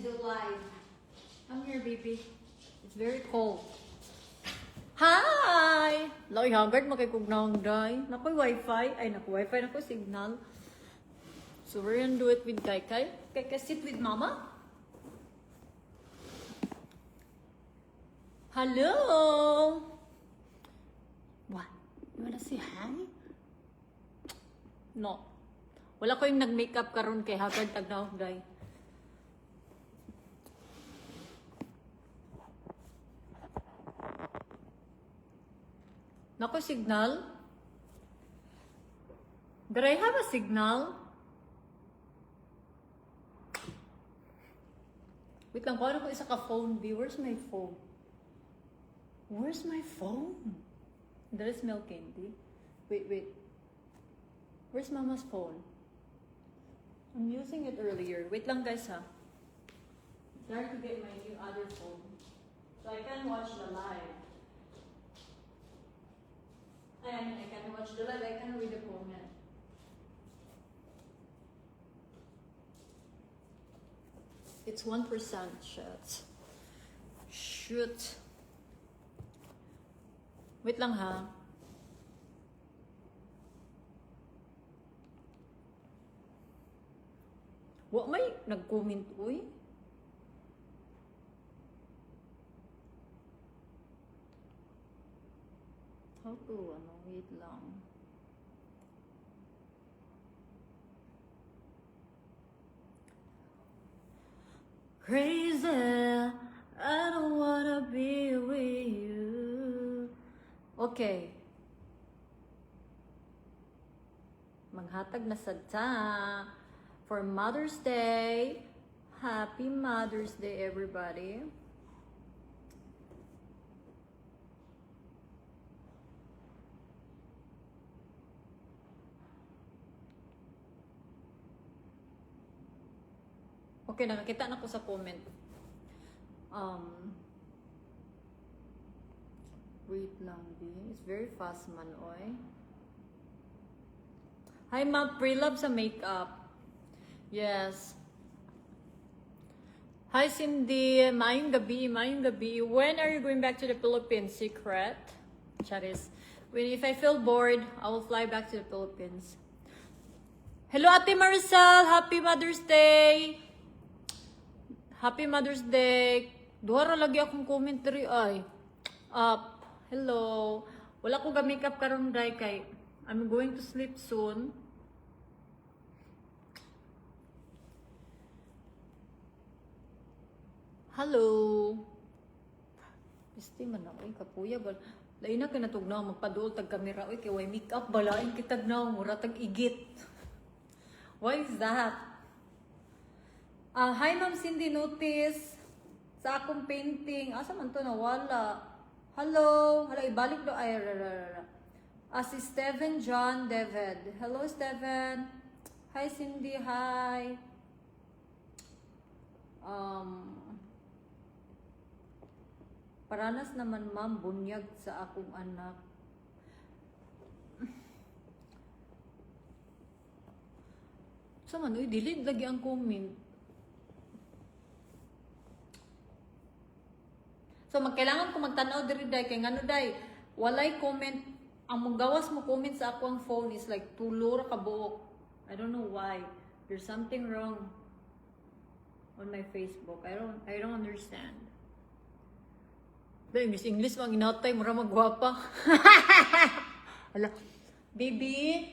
July. Come here, baby. It's very cold. Hi! Loy hagard makikugnaong day. Nakoy wifi. Ay, naku wifi, naku signal. So we're gonna do it with Kai Kai. Kai Kai, sit with mama. Hello! What? You wanna say hi? No. Wala ko yung nag-makeup karon kay hagard tagnaong day. Nako, signal? Do I have a signal? Wait lang, kung ano ko isa ka phone, B? Where's my phone? Where's my phone? There is milk candy. Wait. Where's mama's phone? I'm using it earlier. Wait lang, guys, ha? Trying to get my new other phone. So I can watch the live. I mean, I can watch the live, I can read the comment. It's 1%, Shoot. Wait lang, ha? What may nag-comment, uy? How to, wait lang. Crazy, I don't wanna be with you. Okay. Maghatag na sadta for Mother's Day. Happy Mother's Day, everybody. Okay, nakakita na ko sa comment. Wait lang, B. It's very fast man, oy. Hi, Ma. Pre-love sa makeup. Yes. Hi, Cindy. Maayong gabi. When are you going back to the Philippines? Secret? Charis. If I feel bored, I will fly back to the Philippines. Hello, Ate Maricel. Happy Mother's Day. Happy Mother's Day. Duha ra lagi akong commentary ay. Hello. Wala ko ga-makeup karon day kay I'm going to sleep soon. Hello. Pisti man na oy kapuya bal. Lain na kinatugnaw magpaduol tag kamera oy kay way makeup balain kitag naw mura tag igit. Why is that? Hi, Ma'am Cindy, notice sa akong painting. Asa man to nawala? Hello, ibalik do. Ay, si Steven John David. Hello, Steven. Hi, Cindy, hi. Paranas naman, ma'am, bunyag sa akong anak. Sa man, delete lagi ang comment. So magkailangan ko magtanaw diri day kay ngano day walay comment ang magawas mo comment sa akong phone is like tulor ka buok. I don't know why. There's something wrong on my Facebook. I don't understand. Dahil English mang inatay mura magwapa. Hala. Baby,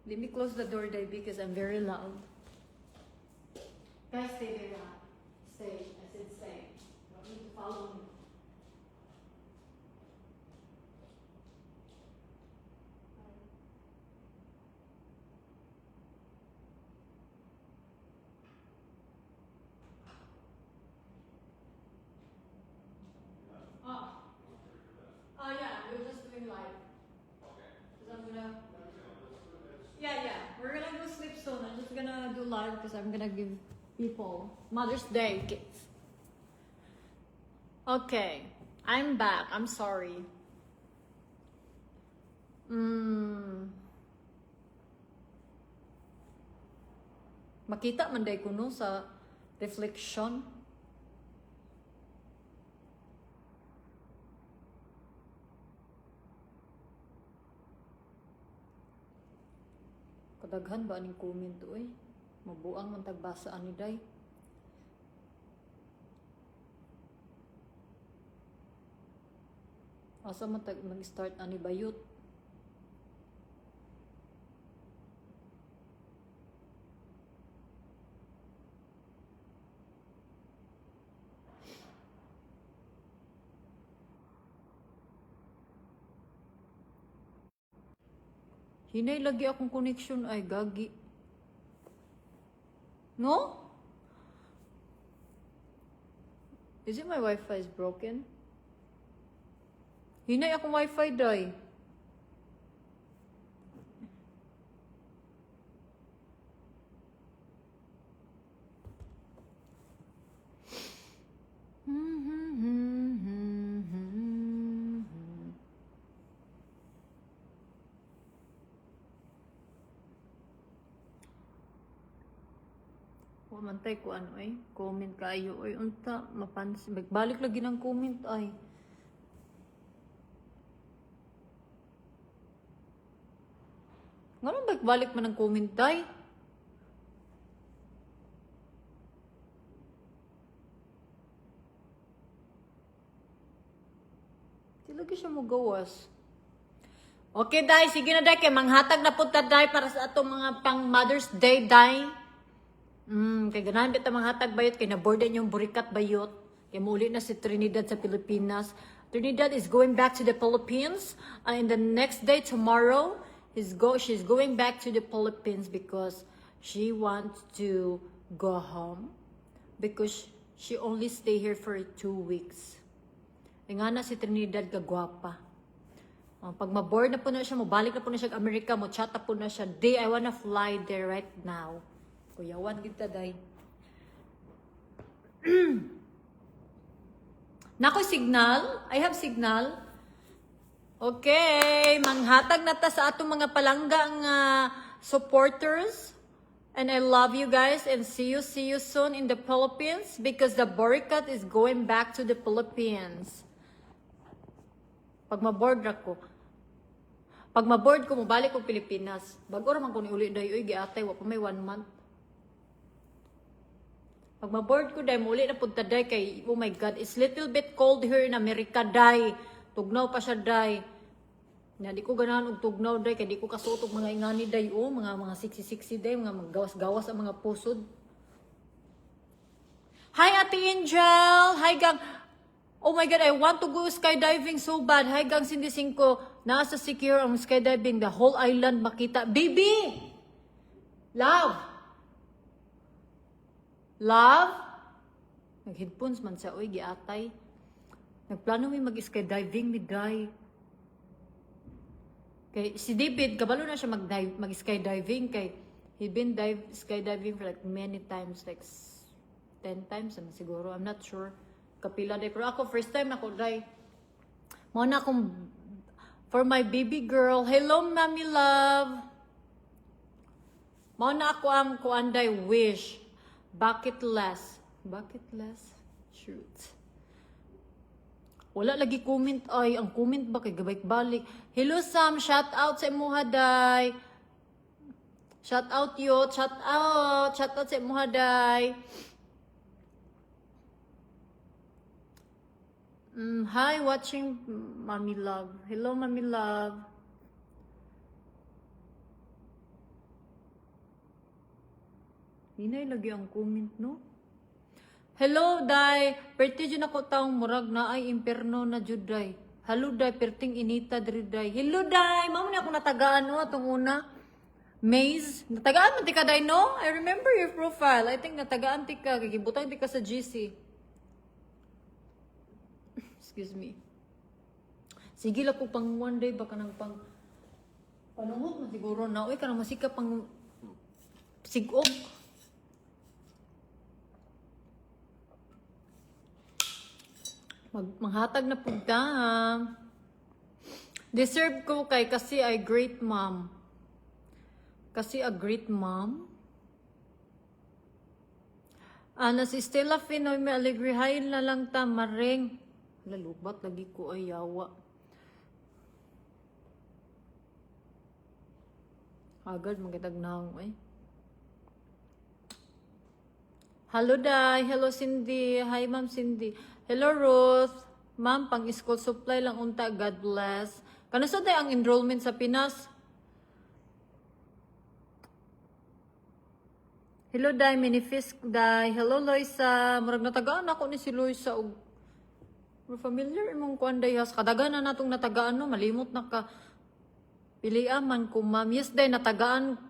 let me close the door day because I'm very loud. Guys, stay there now. Stay. I said stay. You don't need to follow me. Yeah, we're just doing live. Okay. Because because I'm gonna give people Mother's Day gifts. Okay, I'm back. I'm sorry. Makita man day ko no sa reflection. Kadaghan ba aning comment oy? Mabuang man tagbasa ani day. Asa man mag-start ani bayot? Hinay lagi akong connection ay gagi. No? Is it my Wi-Fi is broken? Hinay akong Wi-Fi day. Mantay ko ano ay comment kayo ay unta mapansin magbalik lagi ng comment ay ngano balik man ng comment ay di lagi siya mo gawas. Okay day, sige na day kay manghatag na punta day para sa atong mga pang Mother's Day day. Kay ganahan bita mga hatag bayot kay nabordan yung burikat bayot. Kay muli na si Trinidad sa Pilipinas. Trinidad is going back to the Philippines. In the next day tomorrow, she's going back to the Philippines because she wants to go home because she only stay here for 2 weeks. Nga na si Trinidad kagwapa. Pag maboard na po na siya, mabalik na po na siya Amerika, mo chat na po na siya, "Day, I wanna fly there right now." Kuyawan kita day. Nakoy signal. I have signal. Okay. Manghatag na ta sa atong mga palanggang supporters. And I love you guys and see you soon in the Philippines because the boycott is going back to the Philippines. Pag maboard ako. Pag maboard ko, mabalik ko Pilipinas. Bago raman ko ni uli day. Uy, giatay. Wa pa may 1 month. Pag maboard ko dahil muli na punta dahil kay, oh my God, it's little bit cold here in America dahil. Tugnaw pa siya dahil. Di ko ganahan og tugnaw dahil kay di ko kasuot og mga ingani dahil. Oh, mga siksi-siksi dahil, mga gawas-gawas ang mga pusod. Hi Ate Angel! Hi Gang! Oh my God, I want to go skydiving so bad. Hi Gang Sindising ko. Nasa secure ang skydiving. The whole island makita. Baby! Love! Love? Nag-headphones man sa uy, giatay. Nagplano mi mag-skydiving, mi day. Kay, si David, kabalo na siya mag-skydiving. Kay, he been skydiving for like many times, like 10 times naman siguro. I'm not sure. Kapila day. Pero ako, first time ako day. Muna akong, for my baby girl, hello, mommy love. Muna ako ang kuanday wish. Bucket list. Shoot. Wala lagi comment ay. Ang comment ba kay gabay-balik. Hello Sam, shout out sa imuha day. Shout out yo, shout out sa imuha day. Hi, watching Mommy Love. Hello Mommy Love. Hinay lagi ang comment, no? Hello, Day. Perti dyan ako taong murag na ay imperno na jud Day. Hello, Day. Perting inita diri Day. Hello, Day. Mamo na ako natagaan, no? Itong una. Maze. Natagaan mo tika, Day, no? I remember your profile. I think natagaan tika. Kikibutang tika sa GC. Excuse me. Sige lang ko pang one day. Baka nang pang... Panungot mo siguro na. Uy, ka nang masika pang... Sigok. Manghatag na pugda. Deserve ko kay kasi I great mom. Kasi a great mom. Ana si Stella Finoy may aligrihayin na lang ta maring. Lalubat lagi ko ay yawa. Agad magitag naong eh. Hello Day, hello Cindy, hi Ma'am Cindy. Hello Ruth. Ma'am, pang school supply lang unta, God bless. Kanasa day ang enrollment sa Pinas? Hello Day, Minifisk Day. Hello Loisa. Murag natagaan ako ni si Loisa og familiar imong kuan day has kadagan na natong natagaan no, malimot na ka. Pilian man ko ma'am. Yes Day, natagaan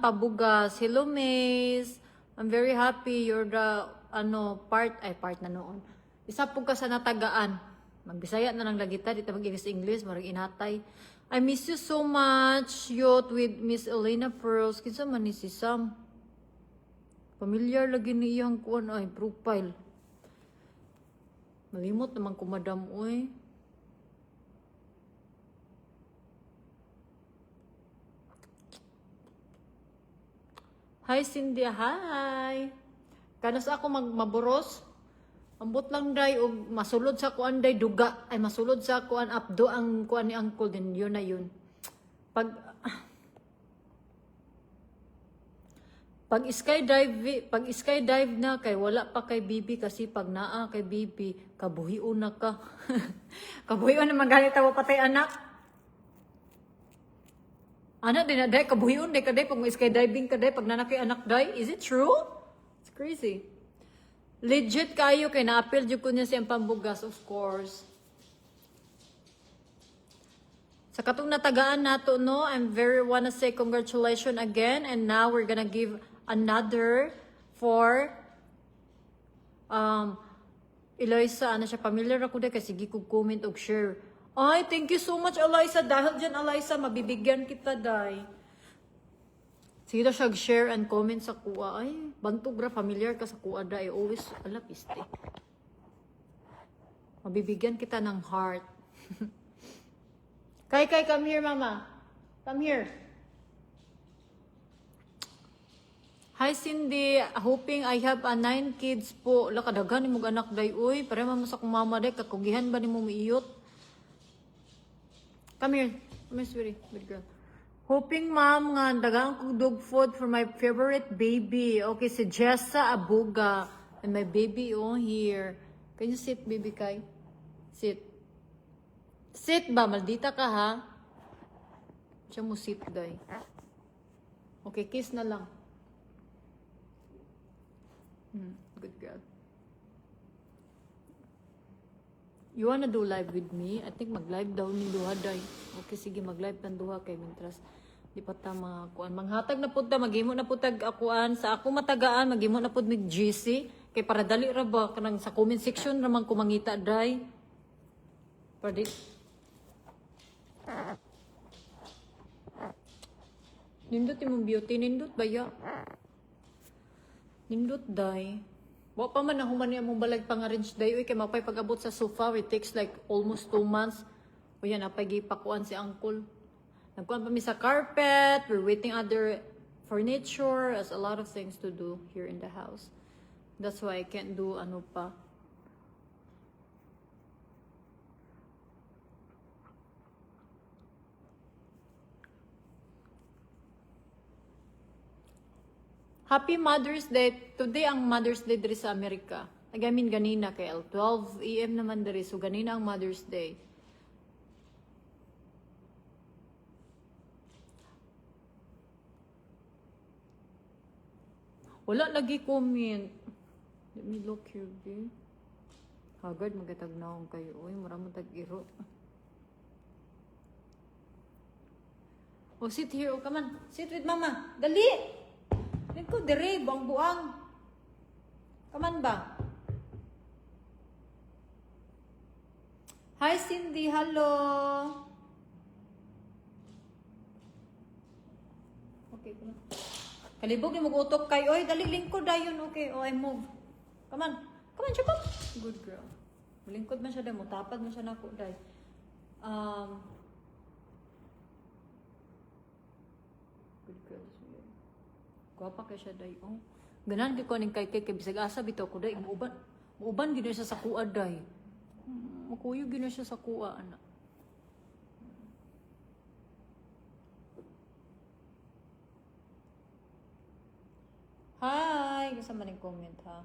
pabugas. Hello Maze. I'm very happy you're the part na noon. Isa po ka sa natagaan. Magbisaya na lang lagita dito mag-English, marag inatay. I miss you so much. Youth with Miss Elena Pearls. Kinsa man ni si Sam? Familiar lagi ni iyang kuan ay profile. Malimot naman ko madam oy. Hi Cindy, hi. Kanas ako maburos. Ambot lang day og masulod sa kuan day duga ay masulod sa kuan abdo ang kuan ni uncle din yun na yun. Pag skydive na kay wala pa kay Bibi kasi pag naa kay Bibi kabuhion na ka. Kabuhion na magalit tawo patay anak. Anak din na day kabuhion day kaday pag skydiving kaday pag nanakay anak day. Is it true? It's crazy. Legit kayo kay na-appeal jud ko niya siyang pambugas of course. Sa katong natagaan nato no, I'm very wanna say congratulations again and now we're gonna give another for Eloisa, ano siya, familiar ako dahil kasi sige kong comment og share. Ay, thank you so much Eloisa, dahil dyan Eloisa, mabibigyan kita day. Sige daw siya share and comment sa kuha. Ay, bantog ra, familiar ka sa kuha day, always, piste. Mabibigyan kita ng heart. Kay, come here mama. Come here. Hi Cindy, hoping I have 9 kids po. Lakadagan ni mong anak day, uy. Pare mo sa kong mama day, kakugihan ba ni mo miiyot? Come here, sweetie, good girl. Hoping ma'am nga, dagang kong dog food for my favorite baby. Okay, si Jessa Abuga. And my baby here. Can you sit, baby Kai? Sit. Sit ba? Maldita ka ha? Siya mo sit day. Okay, kiss na lang. Good girl. You wanna do live with me? I think mag-live daw ni duha day. Okay, sige, mag-live ng duha kay Mintras. Di pa ta mga kuan. Manghatag na pud ta, maghimo na pud tag akuan. Sa ako matagaan, maghimo na pud mig GC. Kay para dali ra ba kanang sa comment section naman ko mangita day. Pwede. Nindot imong beauty, nindot ba ya? Nindot day. Wa pa man nahuman niya mong balag pang-arrange day. Uy, kay mapay pag-abot sa sofa. It takes like almost 2 months. O yan, napay gipakuan si uncle. Nagkuhan pa mi sa carpet. We're waiting other furniture. There's a lot of things to do here in the house. That's why I can't do ano pa. Happy Mother's Day. Today ang Mother's Day diri sa Amerika. Agamin ganina kay 12 AM naman diri. So ganina ang Mother's Day. Wala lagi comment. Let me look here, babe. Hagad magatag naong kayo. Uy, maraming tag-iro. Oh, sit here. Oh, come on. Sit with mama. Dali! Ko dire buang-buang. Kaman ba? Hi Cindy, hello. Okay, come on. Kalibog ni mag-utok kay oy, dali lingkod dayon. Okay, oh I move. Come on. Come on, Chapa. Good girl. Lingkod man siya day, mutapad man siya nako day. Good girls. Gwapa kay siya day. Oh. Ganan di ko ning kay bisag asa bitaw ko day muuban gid siya sa kuha day. Makuyo gid siya sa kuha ana. Hi, gusto man ning comment ha.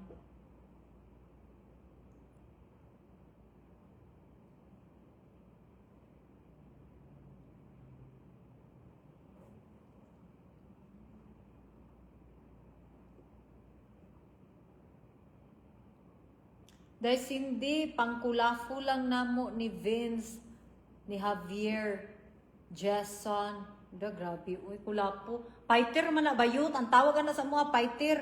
Dahil hindi, pangkulafo lang namo ni Vince, ni Javier, Jason. Da, grabe. Uy, kulapo. Fighter man na bayot. Ang tawag na sa mga fighter.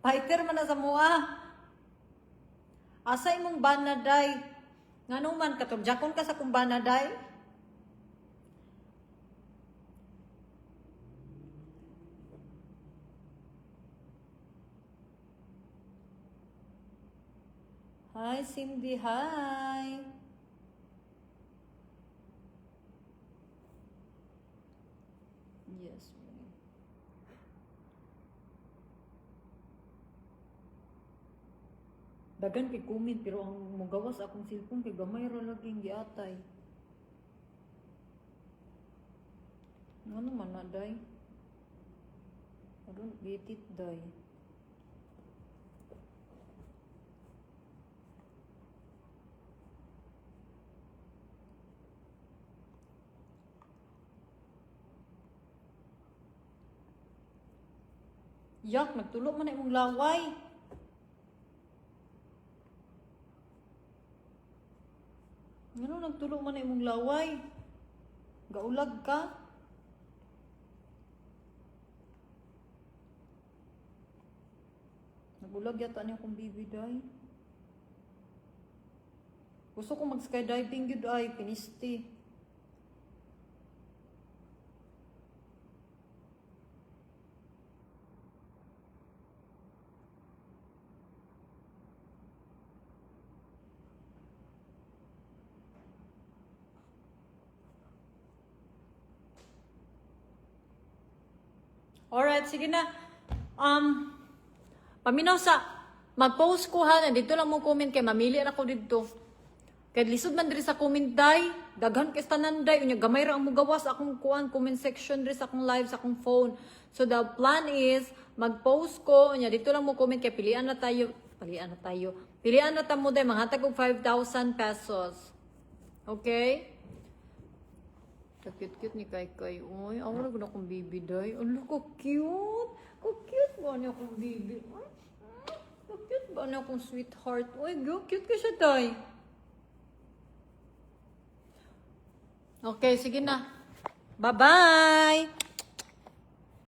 Fighter man na sa mga. Asa imong banaday. Nga man, katurjakon ka sa kong banaday. Hi, Cindy. Hi. Yes. Dagan kay comment pero ang mugawas akong cellphone kay gamay ra laging giatay. Ano man na day? I don't get it day. Yak, nagtulo man na imong laway. Ano nagtulo man na imong laway? Gaulag ka? Nagulag yata niya kong bibi day. Gusto ko mag-skydiving yun ay, pinisti. Alright, sige na. Paminaw sa, mag-post ko ha, nandito lang mo comment kay mamili na ko dito. Kay lisod man diri sa comment day, daghan kay tanan day, unya gamay ra ang mugawas akong kuan comment section diri sa akong live sa akong phone. So the plan is mag-post ko, unya dito lang mo comment kay pilian na tayo. Pilian na ta mo day manghatag og 5,000 pesos. Okay? Cute-cute ni Kay. Uy, ako na akong baby day. Ano ko cute. Cute ba niya akong baby? Cute ba niya akong sweetheart? Uy, cute ka siya day. Okay, sige na. Bye-bye!